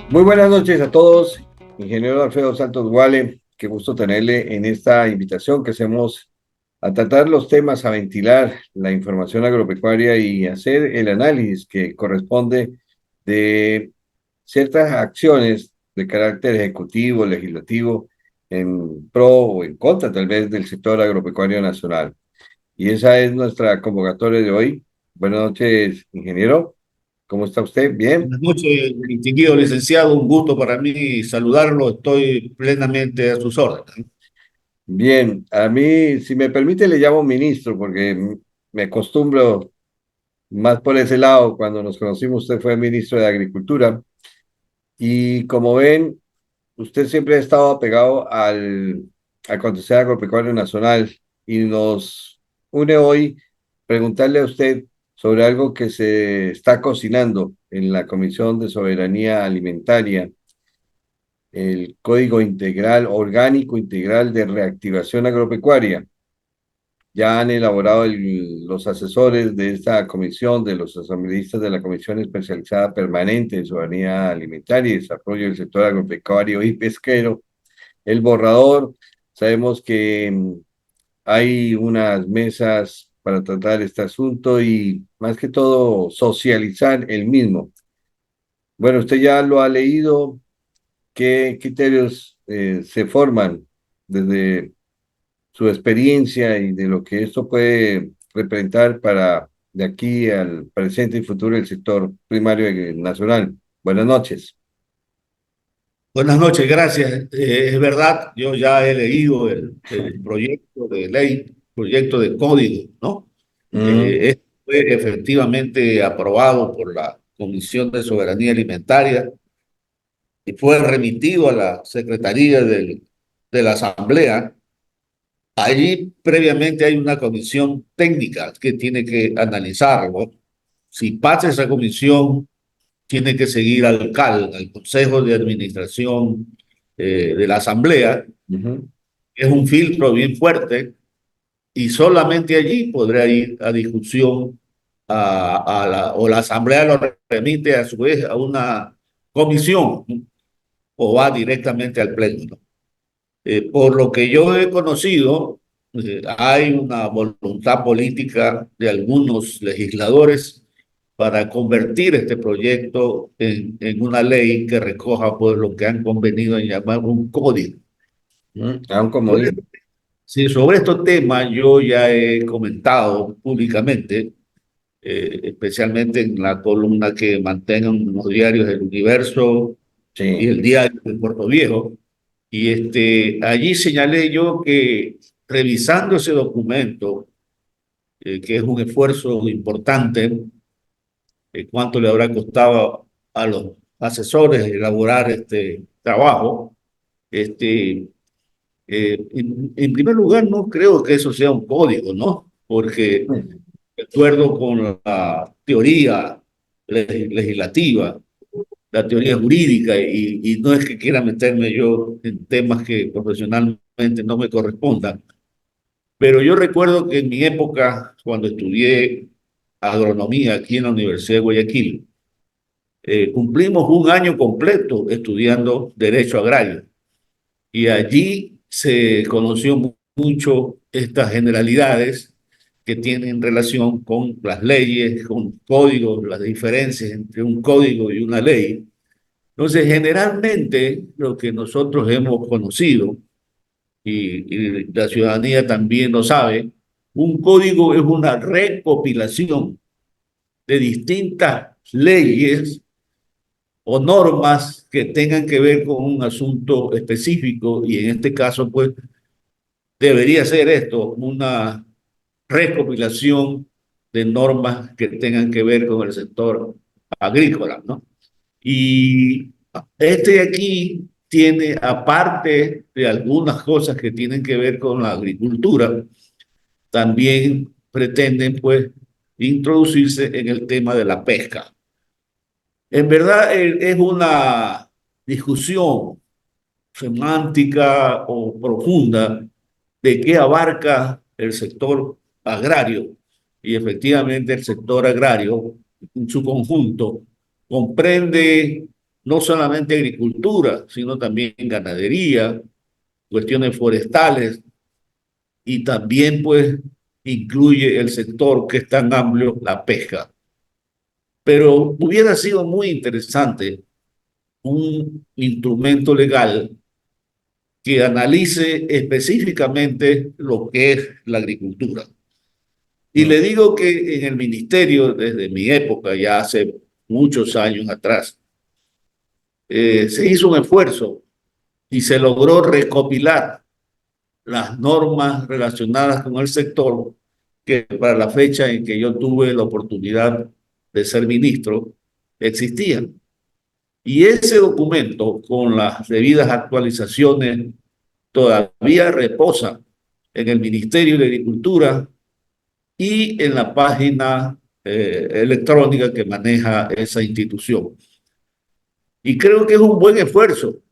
Muy buenas noches a todos, ingeniero Alfredo Santos Guale, qué gusto tenerle en esta invitación que hacemos a tratar los temas, a ventilar la información agropecuaria y hacer el análisis que corresponde de ciertas acciones de carácter ejecutivo, legislativo, en pro o en contra tal vez del sector agropecuario nacional. Y esa es nuestra convocatoria de hoy. Buenas noches, ingeniero. ¿Cómo está usted? ¿Bien? Buenas noches, distinguido licenciado. Un gusto para mí saludarlo. Estoy plenamente a sus órdenes. Bien, a mí, si me permite, le llamo ministro porque me acostumbro más por ese lado. Cuando nos conocimos, usted fue ministro de Agricultura y como ven, usted siempre ha estado apegado al acontecer agropecuario nacional y nos une hoy preguntarle a usted sobre algo que se está cocinando en la Comisión de Soberanía Alimentaria, el Código Integral, Orgánico Integral de Reactivación Agropecuaria. Ya han elaborado los asesores de esta comisión, de los asambleístas de la Comisión Especializada Permanente de Soberanía Alimentaria y Desarrollo del Sector Agropecuario y Pesquero, el borrador. Sabemos que hay unas mesas para tratar este asunto y más que todo socializar el mismo. Bueno, usted ya lo ha leído. ¿Qué criterios se forman desde su experiencia y de lo que esto puede representar para de aquí al presente y futuro el sector primario nacional? Buenas noches. Buenas noches, gracias. Es verdad, yo ya he leído el proyecto de ley, proyecto de código, ¿no? Mm, Este fue efectivamente aprobado por la Comisión de Soberanía Alimentaria y fue remitido a la Secretaría de la Asamblea. Allí previamente hay una comisión técnica que tiene que analizarlo. Si pasa esa comisión, tiene que seguir al Consejo de Administración de la Asamblea. ujú. Es un filtro bien fuerte y solamente allí podrá ir a discusión o la Asamblea lo remite a su vez a una comisión o va directamente al Pleno, ¿no? Por lo que yo he conocido, hay una voluntad política de algunos legisladores para convertir este proyecto en una ley que recoja pues, lo que han convenido en llamar un código. Un Sobre, comodín. sí, sobre estos temas yo ya he comentado públicamente, especialmente en la columna que mantengan los diarios El Universo y Sí. el Diario de Puerto Viejo. Y allí señalé yo que revisando ese documento, que es un esfuerzo importante, cuánto le habrá costado a los asesores elaborar este trabajo, este, en primer lugar no creo que eso sea un código, ¿no? Porque de acuerdo con la teoría legislativa, la teoría jurídica, y no es que quiera meterme yo en temas que profesionalmente no me correspondan, pero yo recuerdo que en mi época, cuando estudié agronomía aquí en la Universidad de Guayaquil, cumplimos un año completo estudiando derecho agrario y allí se conoció mucho estas generalidades que tienen relación con las leyes, con códigos, las diferencias entre un código y una ley. Entonces, generalmente lo que nosotros hemos conocido, y la ciudadanía también lo sabe, un código es una recopilación de distintas leyes o normas que tengan que ver con un asunto específico y en este caso, pues, debería ser esto una recopilación de normas que tengan que ver con el sector agrícola, ¿no? Y este aquí tiene, aparte de algunas cosas que tienen que ver con la agricultura, también pretenden, pues, introducirse en el tema de la pesca. En verdad es una discusión semántica o profunda de qué abarca el sector agrario. Y efectivamente el sector agrario en su conjunto comprende no solamente agricultura, sino también ganadería, cuestiones forestales y también pues incluye el sector que es tan amplio, la pesca. Pero hubiera sido muy interesante un instrumento legal que analice específicamente lo que es la agricultura. Y Mm. le digo que en el ministerio, desde mi época, ya hace muchos años atrás, se hizo un esfuerzo y se logró recopilar las normas relacionadas con el sector que para la fecha en que yo tuve la oportunidad de ser ministro existían. Y ese documento, con las debidas actualizaciones, todavía reposa en el Ministerio de Agricultura y en la página electrónica que maneja esa institución. Y creo que es un buen esfuerzo,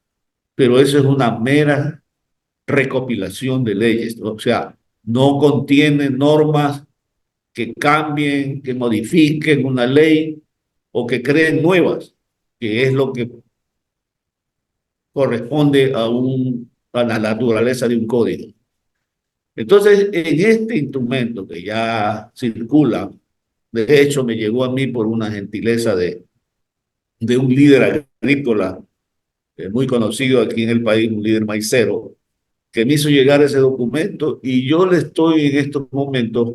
pero eso es una mera recopilación de leyes, ¿no? O sea, no contiene normas que cambien, que modifiquen una ley o que creen nuevas, que es lo que corresponde a la naturaleza de un código. Entonces, en este instrumento que ya circula, de hecho me llegó a mí por una gentileza de un líder agrícola muy conocido aquí en el país, un líder maicero, que me hizo llegar ese documento y yo le estoy en estos momentos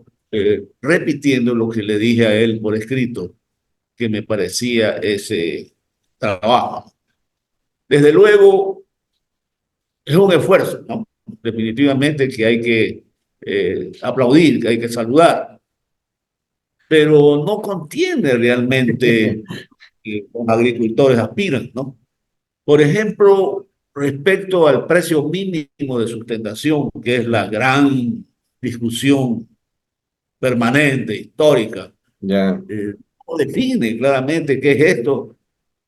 repitiendo lo que le dije a él por escrito, que me parecía ese trabajo. Desde luego, es un esfuerzo, ¿no? Definitivamente que hay que aplaudir, que hay que saludar, pero no contiene realmente los agricultores aspiran, ¿no? Por ejemplo, respecto al precio mínimo de sustentación, que es la gran discusión permanente, histórica, Ya. no define claramente qué es esto,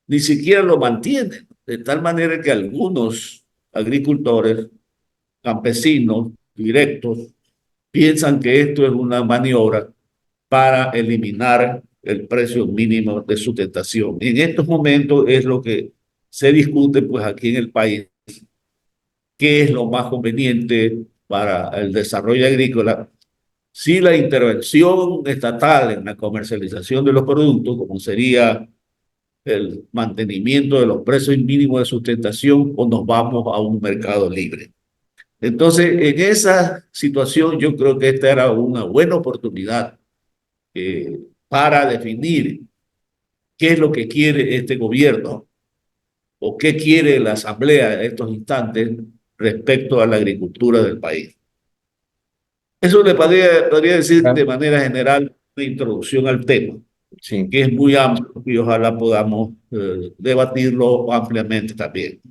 ni siquiera lo mantiene, de tal manera que algunos agricultores, campesinos, directos, piensan que esto es una maniobra para eliminar el precio mínimo de sustentación. En estos momentos es lo que se discute pues aquí en el país, qué es lo más conveniente para el desarrollo agrícola, si la intervención estatal en la comercialización de los productos, como sería el mantenimiento de los precios mínimos de sustentación, o nos vamos a un mercado libre. Entonces, en esa situación, yo creo que esta era una buena oportunidad para definir qué es lo que quiere este gobierno o qué quiere la Asamblea en estos instantes respecto a la agricultura del país. Eso le podría decir Ah, de manera general una introducción al tema, sí. que es muy amplio y ojalá podamos debatirlo ampliamente también.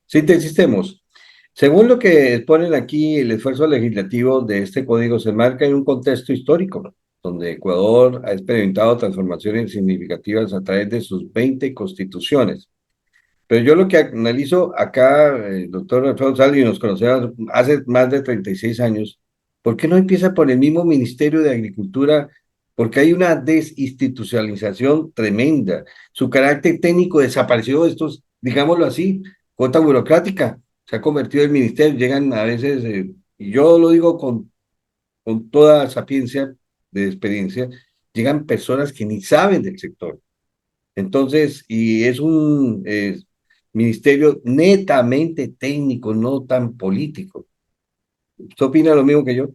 Síntesis tenemos. Según lo que exponen aquí, el esfuerzo legislativo de este código se marca en un contexto histórico, donde Ecuador ha experimentado transformaciones significativas a través de sus 20 constituciones. Pero yo lo que analizo acá, doctor Alfredo Salvi, nos conocemos hace más de 36 años, ¿por qué no empieza por el mismo Ministerio de Agricultura? Porque hay una desinstitucionalización tremenda. Su carácter técnico desapareció, estos, digámoslo así, cuota burocrática. Se ha convertido en ministerio, llegan a veces, y yo lo digo con toda sapiencia de experiencia, llegan personas que ni saben del sector. Entonces, y es un ministerio netamente técnico, no tan político. ¿Usted opina lo mismo que yo?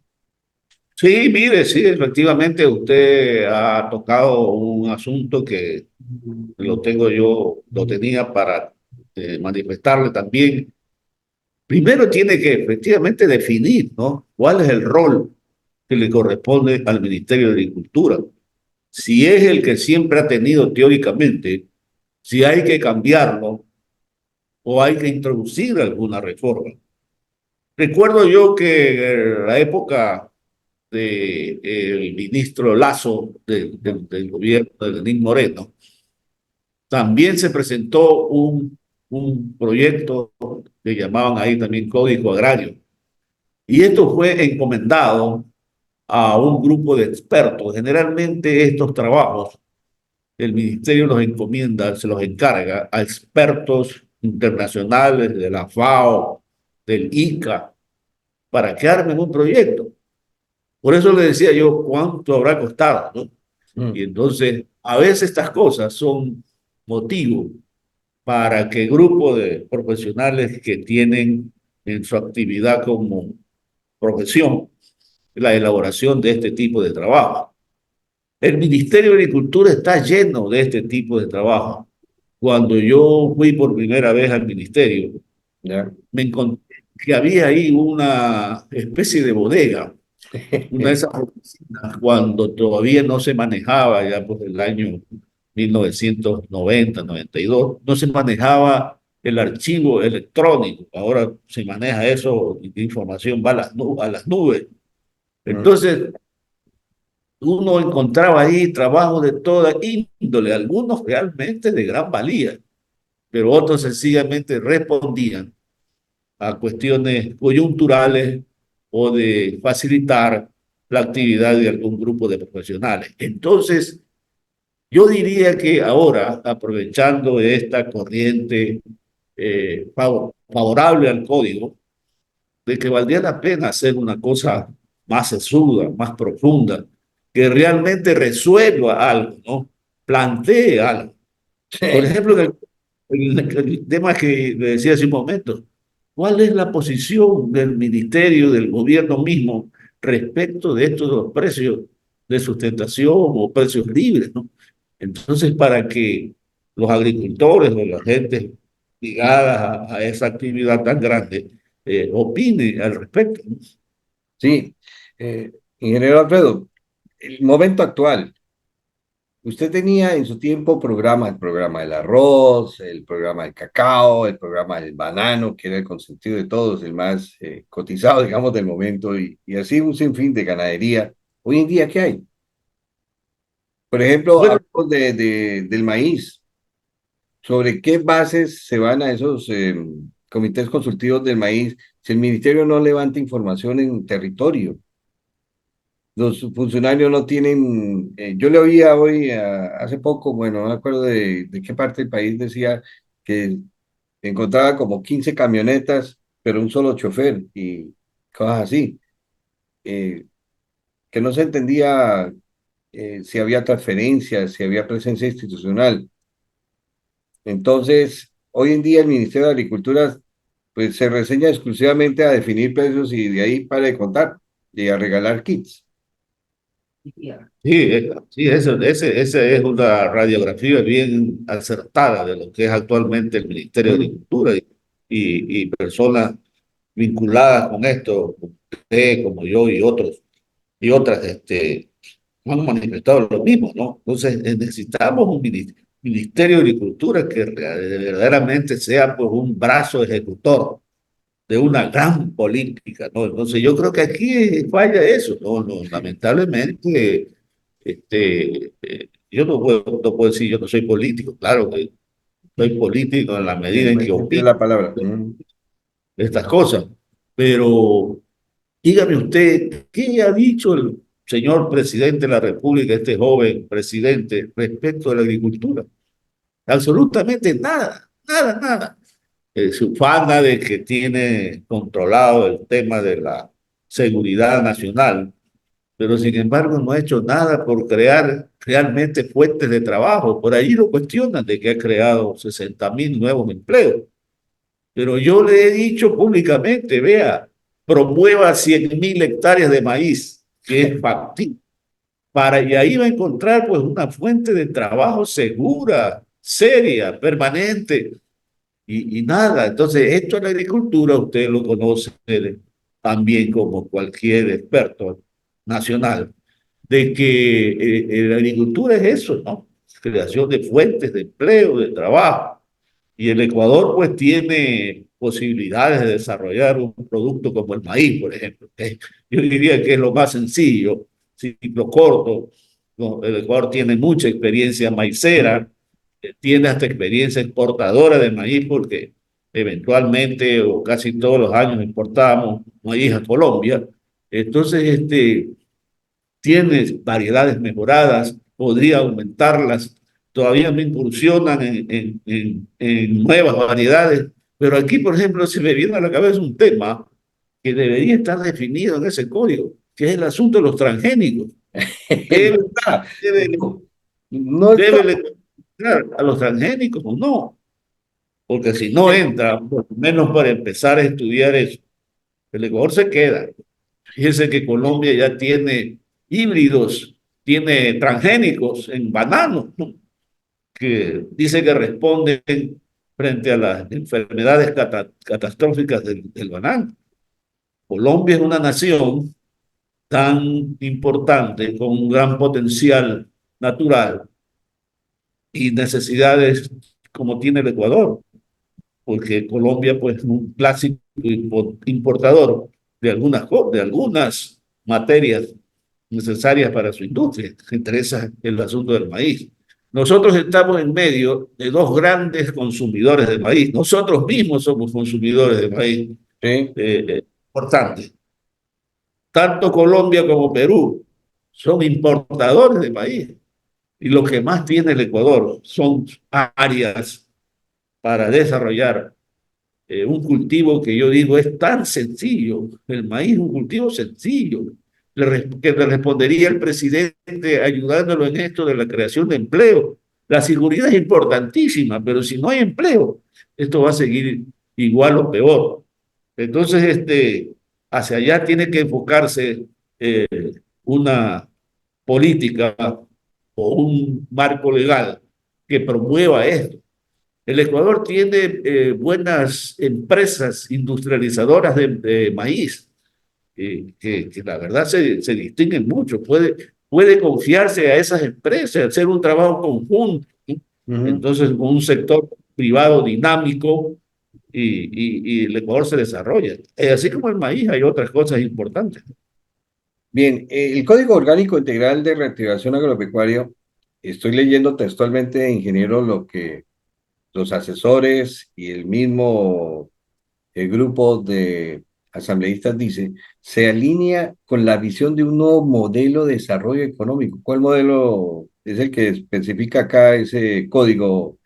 Sí, mire, sí, efectivamente usted ha tocado un asunto que lo tengo yo, lo tenía para manifestarle también. Primero tiene que efectivamente definir, ¿no? ¿Cuál es el rol que le corresponde al Ministerio de Agricultura? Si es el que siempre ha tenido teóricamente, si hay que cambiarlo o hay que introducir alguna reforma. Recuerdo yo que en la época del ministro Lazo del gobierno de Lenín Moreno, también se presentó un proyecto que llamaban ahí también Código Agrario. Y esto fue encomendado a un grupo de expertos. Generalmente estos trabajos el ministerio los encomienda, se los encarga a expertos internacionales de la FAO, del ICA, para que armen un proyecto. Por eso le decía yo cuánto habrá costado, ¿no? Y Mm. entonces, a veces estas cosas son motivo para que grupos de profesionales que tienen en su actividad como profesión la elaboración de este tipo de trabajo. El Ministerio de Agricultura está lleno de este tipo de trabajo. Cuando yo fui por primera vez al ministerio, Ya. me encontré que había ahí una especie de bodega, una de esas oficinas, cuando todavía no se manejaba, ya por el año 1990, 92, no se manejaba el archivo electrónico. Ahora se maneja eso, y la información va a a las nubes. Mm. Entonces, uno encontraba ahí trabajos de toda índole, algunos realmente de gran valía, pero otros sencillamente respondían a cuestiones coyunturales o de facilitar la actividad de algún grupo de profesionales. Entonces, yo diría que ahora, aprovechando esta corriente favorable al código, de que valdría la pena hacer una cosa más sesuda, más profunda, que realmente resuelva algo, ¿no? Plantee algo. Por Sí, ejemplo, el tema que le decía hace un momento, ¿cuál es la posición del ministerio, del gobierno mismo, respecto de estos dos precios de sustentación o precios libres, ¿no? Entonces, para que los agricultores o la gente ligada a esa actividad tan grande opine al respecto, ¿no? sí. Ingeniero Alfredo, el momento actual. Usted tenía en su tiempo programa, el programa del arroz, el programa del cacao, el programa del banano, que era el consentido de todos, el más cotizado, digamos, del momento, y así un sinfín de ganadería. Hoy en día, ¿qué hay? Por ejemplo, Bueno, hablamos del maíz. ¿Sobre qué bases se van a esos comités consultivos del maíz si el ministerio no levanta información en territorio? Los funcionarios no tienen, yo le oía hoy, hace poco, bueno, no me acuerdo de qué parte del país decía que encontraba como 15 camionetas, pero un solo chofer y cosas así, eh, que no se entendía si había transferencias, si había presencia institucional. Entonces, hoy en día el Ministerio de Agricultura pues se reseña exclusivamente a definir precios y de ahí para de contar y a regalar kits. sí, sí, esa es una radiografía bien acertada de lo que es actualmente el Ministerio de Mm. Agricultura y personas vinculadas con esto, como usted, como yo y otros, y otras, han manifestado lo mismo, ¿no? Entonces, necesitamos un Ministerio de Agricultura que verdaderamente sea pues, un brazo ejecutor de una gran política, ¿no? Entonces yo creo que aquí falla eso, ¿no? Lamentablemente, yo no puedo decir yo no soy político, claro que soy político en la medida En en buen que sentido de opino la palabra. Mm. estas cosas, pero dígame usted, ¿qué ha dicho el señor presidente de la República, este joven presidente, respecto de la agricultura? Absolutamente nada, nada, nada. Se ufana de que tiene controlado el tema de la seguridad nacional, pero sin embargo no ha hecho nada por crear realmente fuentes de trabajo. Por ahí lo cuestionan de que ha creado 60.000 nuevos empleos. Pero yo le he dicho públicamente, vea, promueva 100.000 hectáreas de maíz, que es factible, y ahí va a encontrar pues una fuente de trabajo segura, seria, permanente y nada. Entonces, esto en la agricultura usted lo conoce también como cualquier experto nacional, de que la agricultura es eso, ¿no? Creación de fuentes de empleo, de trabajo. Y el Ecuador pues tiene posibilidades de desarrollar un producto como el maíz, por ejemplo, que yo diría que es lo más sencillo, ciclo corto. ¿No? El Ecuador tiene mucha experiencia maicera, tiene hasta experiencia exportadora de maíz porque eventualmente o casi todos los años importábamos maíz a Colombia. Entonces, tiene variedades mejoradas, podría aumentarlas, todavía no incursionan en nuevas variedades, pero aquí, por ejemplo, se me viene a la cabeza un tema que debería estar definido en ese código, que es el asunto de los transgénicos. No Él está, debe, no está. debe entrar a los transgénicos o no, porque si no entra, por lo menos para empezar a estudiar eso, el Ecuador se queda. Fíjese que Colombia ya tiene híbridos, tiene transgénicos en bananos, ¿no? Que dice que responden frente a las enfermedades catastróficas del banano. Colombia es una nación tan importante, con un gran potencial natural y necesidades como tiene el Ecuador, porque Colombia pues es un clásico importador de algunas materias necesarias para su industria. Se interesa el asunto del maíz. Nosotros estamos en medio de dos grandes consumidores de maíz. Nosotros mismos somos consumidores de maíz Sí. importantes. Tanto Colombia como Perú son importadores de maíz. Y lo que más tiene el Ecuador son áreas para desarrollar un cultivo que yo digo es tan sencillo. El maíz es un cultivo sencillo, que le respondería el presidente ayudándolo en esto de la creación de empleo. La seguridad es importantísima, pero si no hay empleo, esto va a seguir igual o peor. Entonces, hacia allá tiene que enfocarse eh, una política o un marco legal que promueva esto. El Ecuador tiene buenas empresas industrializadoras de maíz, que la verdad se distinguen mucho. Puede confiarse a esas empresas, hacer un trabajo conjunto, ¿sí? Ujú. Entonces, con un sector privado dinámico y el Ecuador se desarrolla. Así como el maíz, hay otras cosas importantes. Bien, el Código Orgánico Integral de Reactivación Agropecuaria, estoy leyendo textualmente, ingeniero, lo que los asesores y el mismo grupo de asambleístas dice, se alinea con la visión de un nuevo modelo de desarrollo económico. ¿Cuál modelo es el que especifica acá ese código,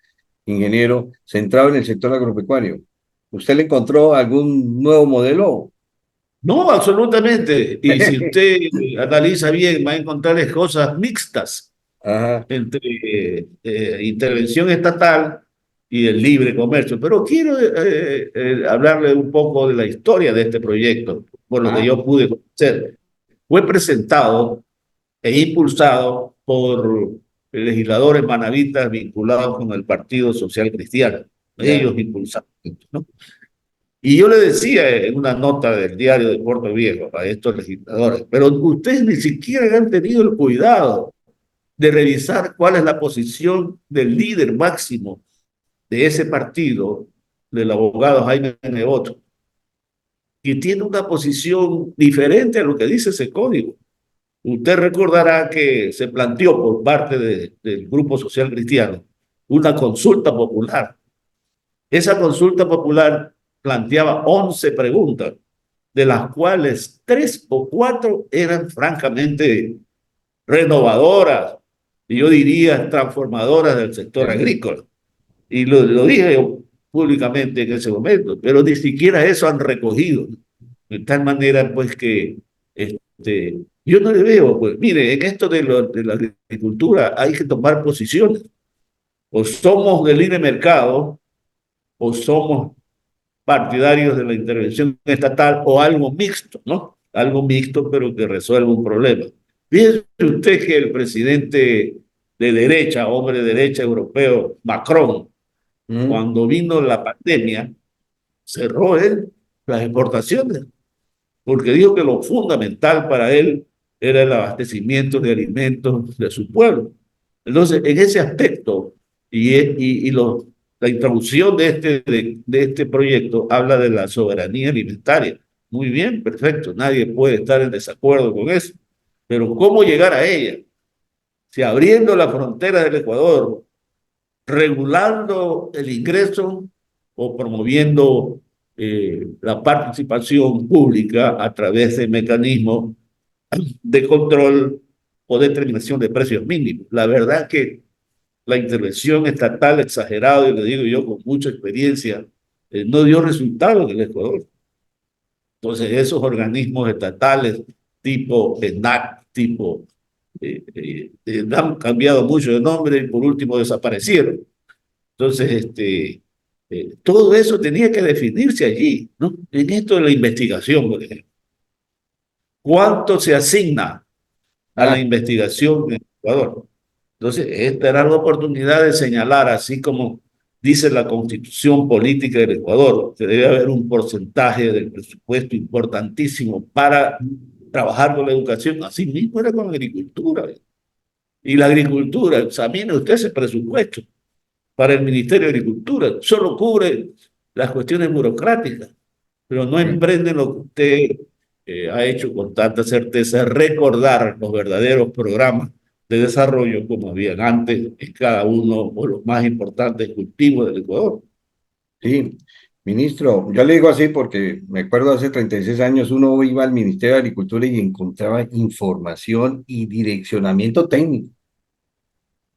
ingeniero, centrado en el sector agropecuario? ¿Usted le encontró algún nuevo modelo? No, absolutamente. Y si usted analiza bien, va a encontrarles cosas mixtas Ajá, entre intervención estatal y el libre comercio. Pero quiero hablarle un poco de la historia de este proyecto, por lo que ah, yo pude conocer. Fue presentado e impulsado por legisladores manavitas vinculados con el Partido Social Cristiano. ya. Ellos impulsaron esto, ¿no? Y yo le decía en una nota del diario de Puerto Viejo a estos legisladores, pero ustedes ni siquiera han tenido el cuidado de revisar cuál es la posición del líder máximo de ese partido, del abogado Jaime Nebot, que tiene una posición diferente a lo que dice ese código. Usted recordará que se planteó por parte del Grupo Social Cristiano una consulta popular. Esa consulta popular planteaba 11 preguntas, de las cuales 3 o 4 eran francamente renovadoras, y yo diría transformadoras del sector agrícola. Y lo dije yo públicamente en ese momento, pero ni siquiera eso han recogido. De tal manera, pues, que yo no le veo, pues, mire, en esto de la agricultura hay que tomar posiciones. O somos del libre mercado, o somos partidarios de la intervención estatal, o algo mixto, ¿no? Algo mixto, pero que resuelva un problema. Fíjese usted que el presidente de derecha, hombre de derecha europeo, Macron, Mm. cuando vino la pandemia, cerró él las exportaciones, porque dijo que lo fundamental para él era el abastecimiento de alimentos de su pueblo. Entonces, en ese aspecto, la introducción de este proyecto habla de la soberanía alimentaria. Muy bien, perfecto, nadie puede estar en desacuerdo con eso. Pero ¿cómo llegar a ella? Si abriendo la frontera del Ecuador regulando el ingreso o promoviendo la participación pública a través de mecanismos de control o determinación de precios mínimos. La verdad que la intervención estatal exagerada, y le digo yo con mucha experiencia, no dio resultado en el Ecuador. Entonces, esos organismos estatales tipo ENAC, tipo, han cambiado mucho de nombre y por último desaparecieron. Entonces, todo eso tenía que definirse allí, ¿no? En esto de la investigación, por ejemplo. ¿Cuánto se asigna a la Ah, investigación en Ecuador? Entonces, esta era la oportunidad de señalar, así como dice la Constitución Política del Ecuador, que debe haber un porcentaje del presupuesto importantísimo para trabajar con la educación. Así mismo era con la agricultura. Y la agricultura, examine usted ese presupuesto para el Ministerio de Agricultura, solo cubre las cuestiones burocráticas, pero no bueno, emprende lo que usted ha hecho con tanta certeza, recordar los verdaderos programas de desarrollo como habían antes en cada uno de los más importantes cultivos del Ecuador. sí, ministro, yo le digo así porque me acuerdo hace 36 años uno iba al Ministerio de Agricultura y encontraba información y direccionamiento técnico,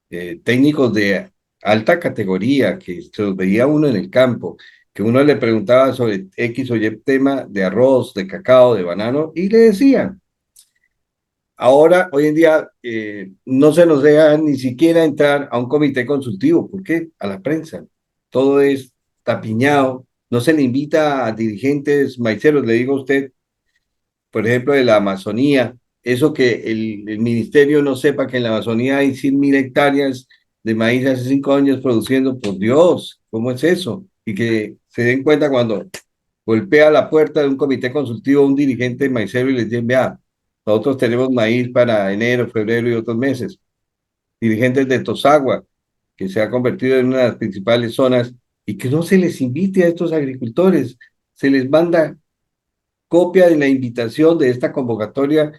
técnicos de alta categoría que se los veía uno en el campo, que uno le preguntaba sobre X o Y tema de arroz, de cacao, de banano y le decían. Ahora, hoy en día, no se nos deja ni siquiera entrar a un comité consultivo. ¿Por qué? A la prensa. Todo es tapiñado. No se le invita a dirigentes maiceros. Le digo a usted, por ejemplo, de la Amazonía, eso que el ministerio no sepa que en la Amazonía hay 100.000 hectáreas de maíz hace 5 años produciendo. Por Dios, ¿cómo es eso? Y que se den cuenta cuando golpea la puerta de un comité consultivo un dirigente maicero y les dice, vea, nosotros tenemos maíz para enero, febrero y otros meses. Dirigentes de Tosagua, que se ha convertido en una de las principales zonas, y que no se les invite a estos agricultores, se les manda copia de la invitación de esta convocatoria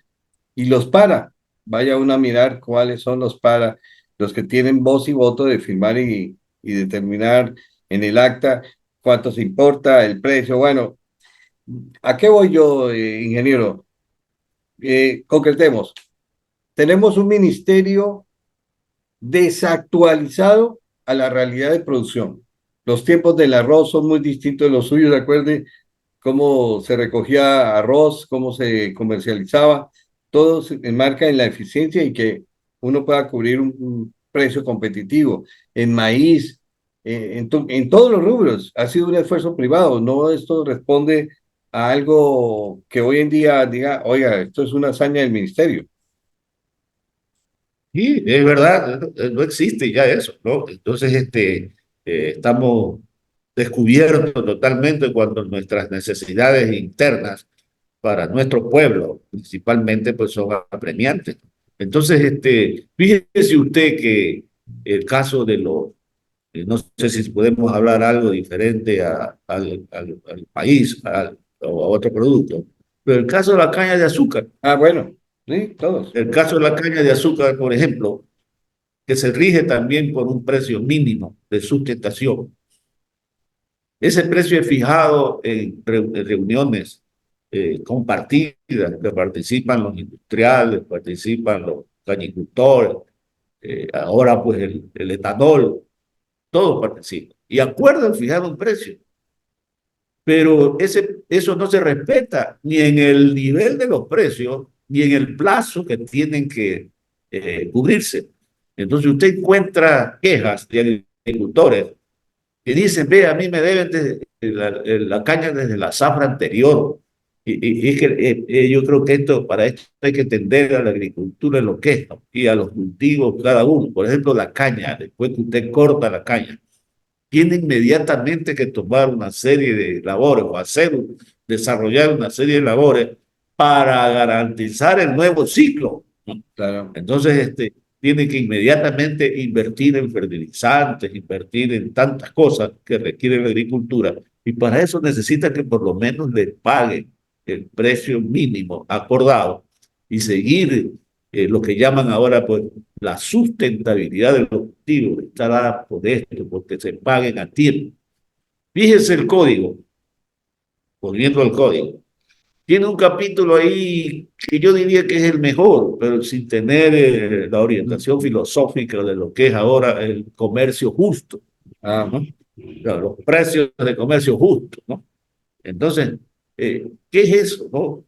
y los para. Vaya uno a mirar cuáles son los para, los que tienen voz y voto de firmar y determinar en el acta cuánto se importa, el precio. Bueno, ¿a qué voy yo, ingeniero? Concretemos. Tenemos un ministerio desactualizado a la realidad de producción. Los tiempos del arroz son muy distintos de los suyos. Recuerde cómo se recogía arroz, cómo se comercializaba. Todo se enmarca en la eficiencia y que uno pueda cubrir un precio competitivo. En maíz, en todos los rubros, ha sido un esfuerzo privado. No esto responde a algo que hoy en día diga, oiga, esto es una hazaña del ministerio. Y es verdad, no existe ya eso, ¿no? Entonces, estamos descubiertos totalmente cuando nuestras necesidades internas para nuestro pueblo, principalmente, pues son apremiantes. Entonces, fíjese usted que el caso de los, no sé si podemos hablar algo diferente al país o a otro producto, pero el caso de la caña de azúcar, Ah, bueno, sí, todos. el caso de la caña de azúcar, por ejemplo, que se rige también por un precio mínimo de sustentación. Ese precio es fijado en reuniones compartidas, que participan los industriales, participan los cañicultores, ahora pues el etanol, todos participan y acuerdan fijar un precio. Pero eso no se respeta ni en el nivel de los precios, ni en el plazo que tienen que cubrirse. Entonces usted encuentra quejas de agricultores que dicen, ve, a mí me deben la caña desde la zafra anterior. Y es que yo creo que para esto hay que entender a la agricultura lo que es, ¿no? Y a los cultivos cada uno. Por ejemplo, la caña, después que usted corta la caña, tiene inmediatamente que tomar una serie de labores o desarrollar una serie de labores para garantizar el nuevo ciclo, ¿no? Claro. Entonces, tiene que inmediatamente invertir en fertilizantes, invertir en tantas cosas que requiere la agricultura, y para eso necesita que por lo menos le paguen el precio mínimo acordado y seguir lo que llaman ahora pues la sustentabilidad de los cultivos, está dada por esto, porque se paguen a tiempo. Fíjese el código, volviendo al código. Tiene un capítulo ahí que yo diría que es el mejor, pero sin tener la orientación filosófica de lo que es ahora el comercio justo, Ah, ¿no? Claro, los precios de comercio justo, ¿no? Entonces, ¿qué es eso, no?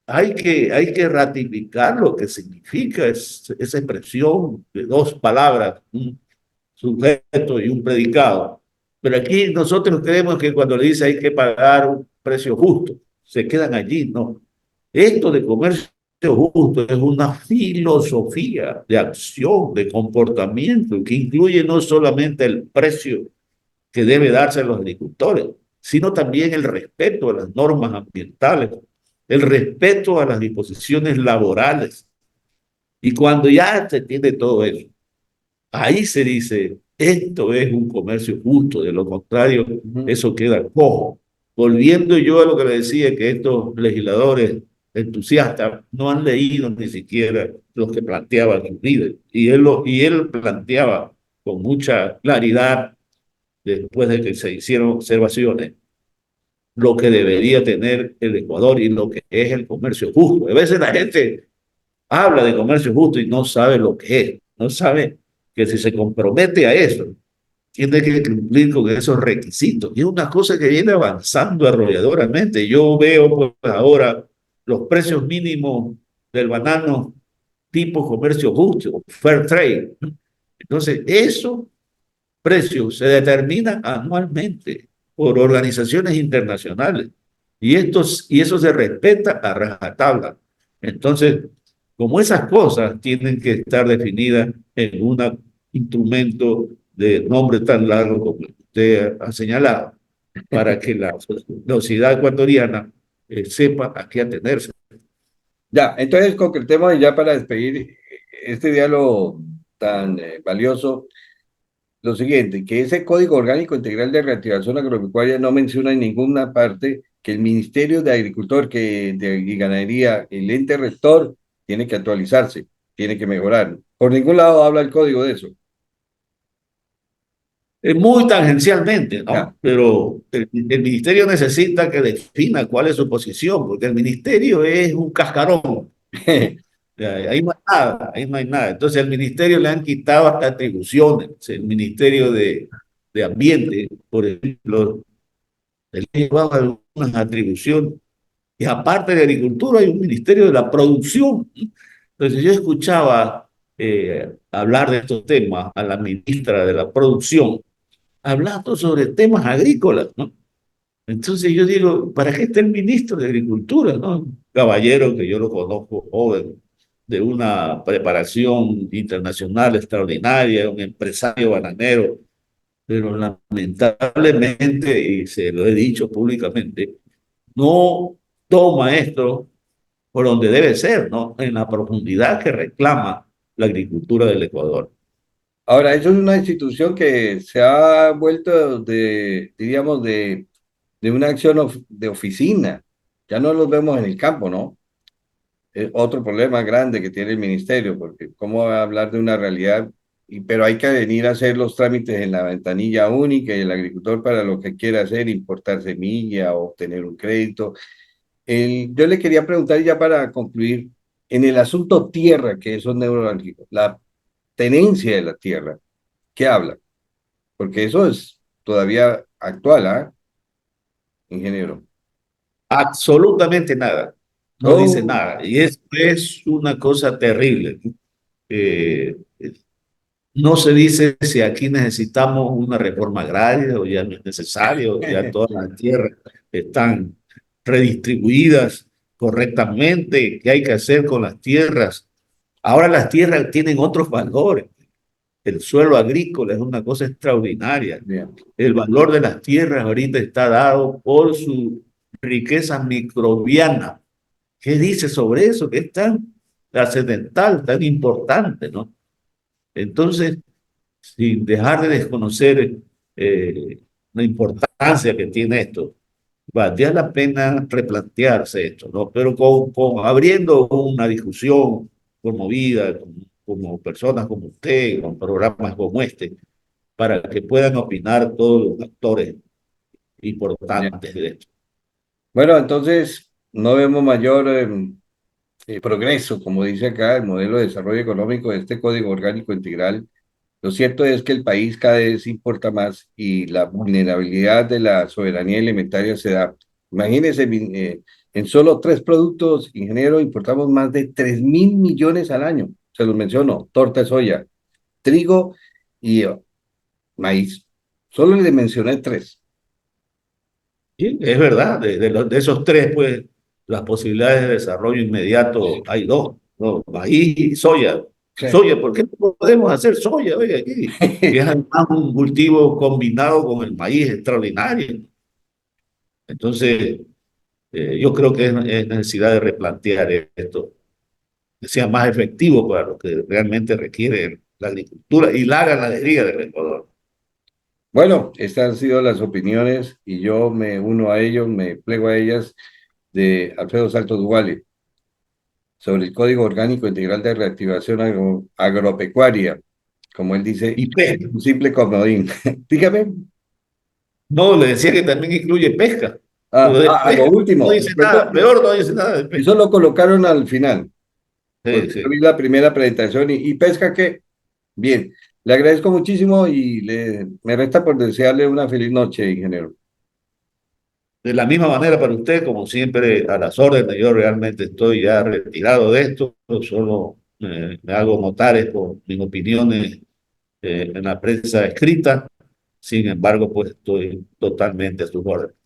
Hay que ratificar lo que significa esa expresión de dos palabras, un sujeto y un predicado. Pero aquí nosotros creemos que cuando le dice hay que pagar un precio justo, se quedan allí, ¿no? Esto de comercio justo es una filosofía de acción, de comportamiento, que incluye no solamente el precio que debe darse a los agricultores, sino también el respeto a las normas ambientales, el respeto a las disposiciones laborales. Y cuando ya se tiene todo eso, ahí se dice, esto es un comercio justo, de lo contrario, ujú. eso queda cojo. Volviendo yo a lo que le decía, que estos legisladores entusiastas no han leído ni siquiera lo que planteaba su líder. Y él planteaba con mucha claridad, después de que se hicieron observaciones, lo que debería tener el Ecuador y lo que es el comercio justo. A veces la gente habla de comercio justo y no sabe lo que es, no sabe que si se compromete a eso, tiene que cumplir con esos requisitos. Y es una cosa que viene avanzando arrolladoramente. Yo veo pues, ahora los precios mínimos del banano tipo comercio justo, fair trade. Entonces, esos precios se determinan anualmente por organizaciones internacionales y eso se respeta a rajatabla. Entonces, como esas cosas tienen que estar definidas en un instrumento de nombre tan largo como usted ha señalado, para que la sociedad ecuatoriana sepa a qué atenerse. Ya, entonces concretemos y ya para despedir este diálogo tan valioso, lo siguiente, que ese Código Orgánico Integral de Reactivación Agropecuaria no menciona en ninguna parte que el Ministerio de Agricultor y Ganadería, el ente rector, tiene que actualizarse, tiene que mejorar. Por ningún lado habla el código de eso. Muy tangencialmente, Ya. ¿no? Pero el ministerio necesita que defina cuál es su posición, porque el ministerio es un cascarón. Ahí no hay nada, ahí no hay nada. Entonces al ministerio le han quitado hasta atribuciones. El ministerio de Ambiente, por ejemplo, le han llevado algunas atribuciones. Y aparte de Agricultura hay un ministerio de la Producción. Entonces yo escuchaba hablar de estos temas a la ministra de la Producción, hablando sobre temas agrícolas, ¿no? Entonces yo digo, ¿para qué está el ministro de Agricultura, no? Un caballero que yo lo conozco joven, de una preparación internacional extraordinaria, un empresario bananero, pero lamentablemente, y se lo he dicho públicamente, no toma esto por donde debe ser, ¿no? En la profundidad que reclama la agricultura del Ecuador. Ahora, eso es una institución que se ha vuelto diríamos, de una acción de oficina. Ya no los vemos en el campo, ¿no? Es otro problema grande que tiene el ministerio, porque cómo va a hablar de una realidad, pero hay que venir a hacer los trámites en la ventanilla única y el agricultor para lo que quiera hacer, importar semilla o obtener un crédito. Yo le quería preguntar ya para concluir, en el asunto tierra, que eso es neurálgico, la tenencia de la tierra, ¿qué habla? Porque eso es todavía actual, ¿ah, ingeniero? Absolutamente nada, no dice Oh, nada. Y esto es una cosa terrible. Eh, no se dice si aquí necesitamos una reforma agraria o ya no es necesario, ya todas las tierras están redistribuidas correctamente, qué hay que hacer con las tierras. Ahora las tierras tienen otros valores. El suelo agrícola es una cosa extraordinaria. bien. El valor de las tierras ahorita está dado por su riqueza microbiana. ¿Qué dice sobre eso? Que es tan trascendental, tan importante, ¿no? Entonces, sin dejar de desconocer la importancia que tiene esto, valdría la pena replantearse esto, ¿no? Pero abriendo una discusión promovida como personas como usted, con programas como este, para que puedan opinar todos los actores Bien. importantes de esto. Bueno, entonces no vemos mayor progreso, como dice acá, el modelo de desarrollo económico de este Código Orgánico Integral. Lo cierto es que el país cada vez importa más y la vulnerabilidad de la soberanía alimentaria se da. Imagínense, en solo tres productos, ingeniero, importamos más de 3.000 millones al año. Se los menciono, torta de soya, trigo y maíz. Solo le mencioné tres. Sí, es verdad, de esos tres, pues, las posibilidades de desarrollo inmediato hay dos, ¿no? Maíz y soya. Sí. Soya, ¿por qué no podemos hacer soya hoy aquí? Que es además un cultivo combinado con el maíz extraordinario. Entonces, yo creo que es necesidad de replantear esto, que sea más efectivo para lo que realmente requiere la agricultura y la ganadería del Ecuador. Bueno, estas han sido las opiniones y yo me uno a ellos, me plego a ellas de Alfredo Salto Duvalde sobre el Código Orgánico Integral de Reactivación Agropecuaria, como él dice, Y pesca. un simple comodín. Dígame. No, le decía que también incluye pesca. Pero de Lo pesca no último, dice perdón, nada, peor no dice nada de pesca. eso lo colocaron al final, Sí, porque yo vi sí. la primera presentación y pesca que, bien, le agradezco muchísimo y me resta por desearle una feliz noche, ingeniero. De la misma manera para usted, como siempre, a las órdenes, yo realmente estoy ya retirado de esto, solo me hago notar por mis opiniones en la prensa escrita, sin embargo, pues estoy totalmente a sus órdenes.